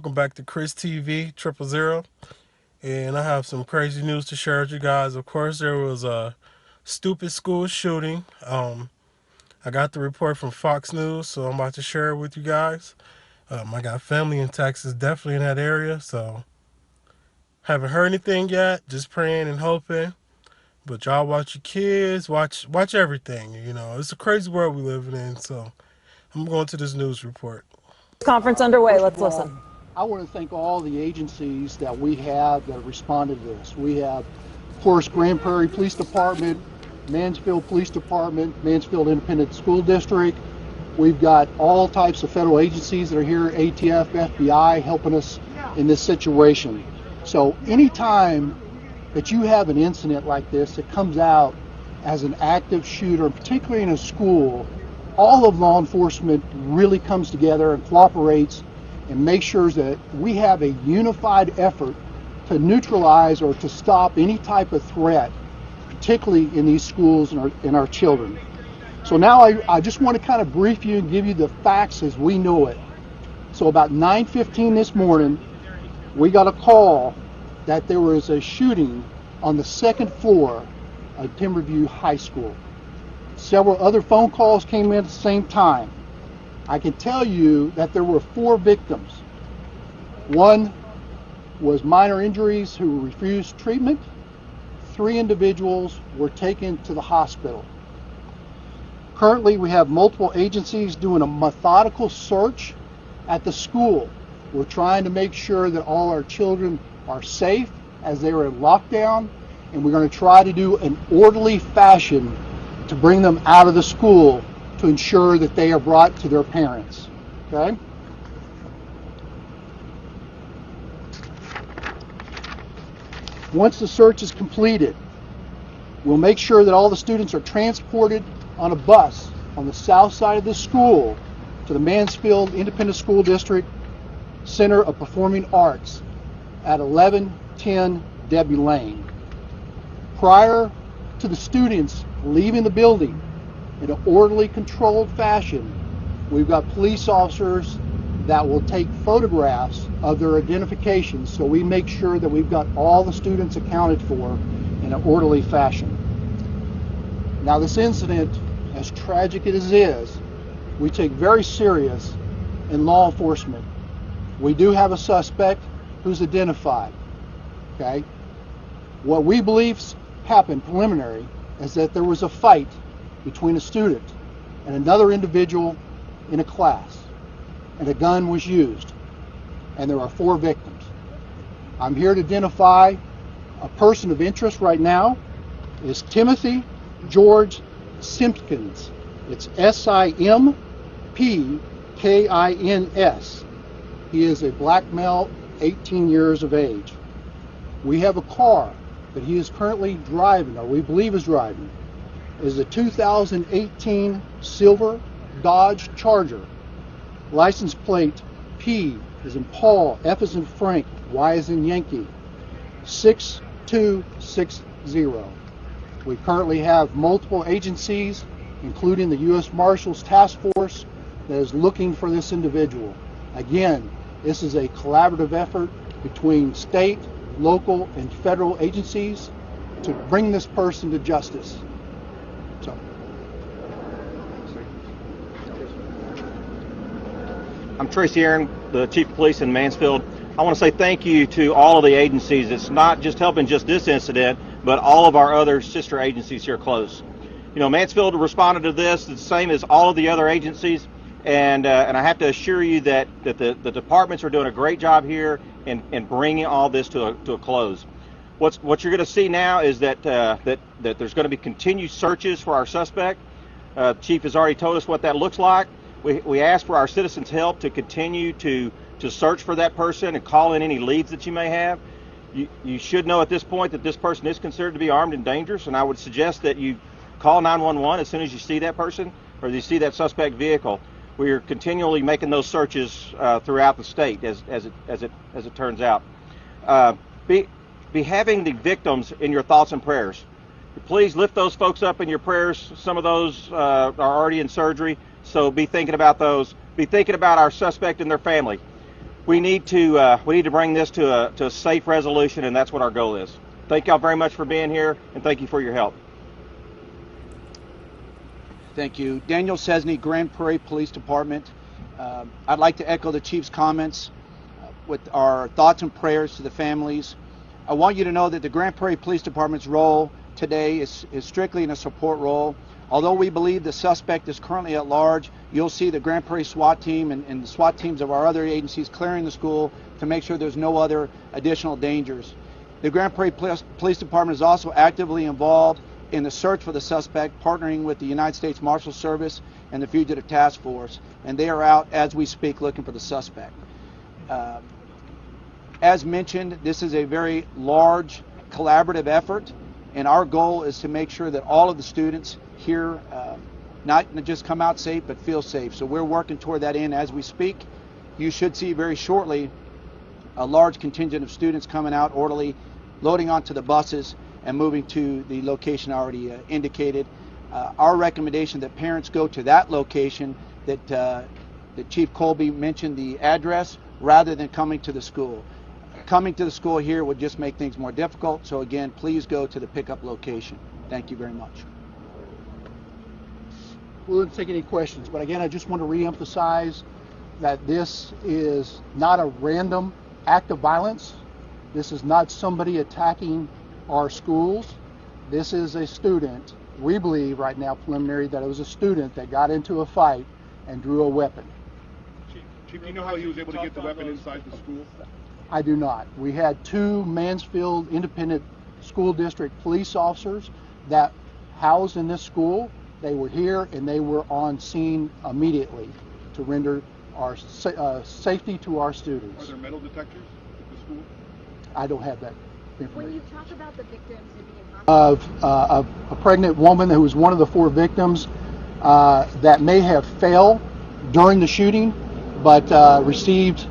Welcome back to Chris TV 000. And I have some crazy news to share with you guys. Of course, there was a stupid school shooting. I got the report from Fox News, so I'm about to share it with you guys. I got family in Texas, definitely in that area, so haven't heard anything yet. Just praying and hoping. But y'all watch your kids, watch everything. You know, it's a crazy world we living in. So I'm going to this news report. Conference underway. Let's listen. I want to thank all the agencies that we have that have responded to this. We have, of course, Grand Prairie Police Department, Mansfield Police Department, Mansfield Independent School District. We've got all types of federal agencies that are here, ATF, FBI, helping us in this situation. So anytime that you have an incident like this that comes out as an active shooter, particularly in a school, all of law enforcement really comes together and cooperates and makes sure that we have a unified effort to neutralize or to stop any type of threat, particularly in these schools and our children. So now I just want to kind of brief you and give you the facts as we know it. So about 9:15 this morning, we got a call that there was a shooting on the second floor of Timberview High School. Several other phone calls came in at the same time. I can tell you that there were 4 victims. One was minor injuries who refused treatment. 3 individuals were taken to the hospital. Currently, we have multiple agencies doing a methodical search at the school. We're trying to make sure that all our children are safe as they are in lockdown, and we're going to try to do an orderly fashion to bring them out of the school to ensure that they are brought to their parents. Okay? Once the search is completed, we'll make sure that all the students are transported on a bus on the south side of the school to the Mansfield Independent School District Center of Performing Arts at 1110 Debbie Lane. Prior to the students leaving the building in an orderly, controlled fashion, we've got police officers that will take photographs of their identifications so we make sure that we've got all the students accounted for in an orderly fashion. Now, this incident, as tragic as it is, we take very serious in law enforcement. We do have a suspect who's identified. Okay? What we believe happened preliminary is that there was a fight between a student and another individual in a class, and a gun was used, and there are 4 victims. I'm here to identify a person of interest right now is Timothy George Simpkins. It's Simpkins. He is a black male, 18 years of age. We have a car that he is currently driving, or we believe is driving, is a 2018 silver Dodge Charger. License plate P is in Paul, F is in Frank, Y is in Yankee, 6260. We currently have multiple agencies, including the U.S. Marshals Task Force, that is looking for this individual. Again, this is a collaborative effort between state, local, and federal agencies to bring this person to justice. So, I'm Tracy Aaron, the Chief of Police in Mansfield. I want to say thank you to all of the agencies. It's not just helping just this incident, but all of our other sister agencies here close. You know, Mansfield responded to this the same as all of the other agencies, and I have to assure you that the departments are doing a great job here in bringing all this to a close. What you're going to see now is that there's going to be continued searches for our suspect. Chief has already told us what that looks like. We ask for our citizens' help to continue to search for that person and call in any leads that you may have. You should know at this point that this person is considered to be armed and dangerous, and I would suggest that you call 911 as soon as you see that person or you see that suspect vehicle. We are continually making those searches throughout the state as it turns out. Be having the victims in your thoughts and prayers. Please lift those folks up in your prayers. Some of those are already in surgery, so be thinking about those. Be thinking about our suspect and their family. We need to bring this to a safe resolution, and that's what our goal is. Thank y'all very much for being here, and thank you for your help. Thank you. Daniel Cesny, Grand Prairie Police Department. I'd like to echo the Chief's comments with our thoughts and prayers to the families. I want you to know that the Grand Prairie Police Department's role today is strictly in a support role. Although we believe the suspect is currently at large, you'll see the Grand Prairie SWAT team and the SWAT teams of our other agencies clearing the school to make sure there's no other additional dangers. The Grand Prairie Police Department is also actively involved in the search for the suspect, partnering with the United States Marshal Service and the Fugitive Task Force, and they are out as we speak looking for the suspect. As mentioned, this is a very large collaborative effort, and our goal is to make sure that all of the students here not just come out safe, but feel safe. So we're working toward that end as we speak. You should see very shortly a large contingent of students coming out orderly, loading onto the buses, and moving to the location already indicated. Our recommendation that parents go to that location that Chief Colby mentioned the address rather than coming to the school. Coming to the school here would just make things more difficult. So again, please go to the pickup location. Thank you very much. We'll take any questions, but again, I just want to reemphasize that this is not a random act of violence. This is not somebody attacking our schools. This is a student. We believe right now, preliminary, that it was a student that got into a fight and drew a weapon. Chief, do you know how he was able to get the weapon inside the school? I do not. We had 2 Mansfield Independent School District police officers that housed in this school. They were here and they were on scene immediately to render our safety to our students. Are there metal detectors at the school? I don't have that information. When you talk about the victims and being Of a pregnant woman who was one of the 4 victims that may have fell during the shooting, but received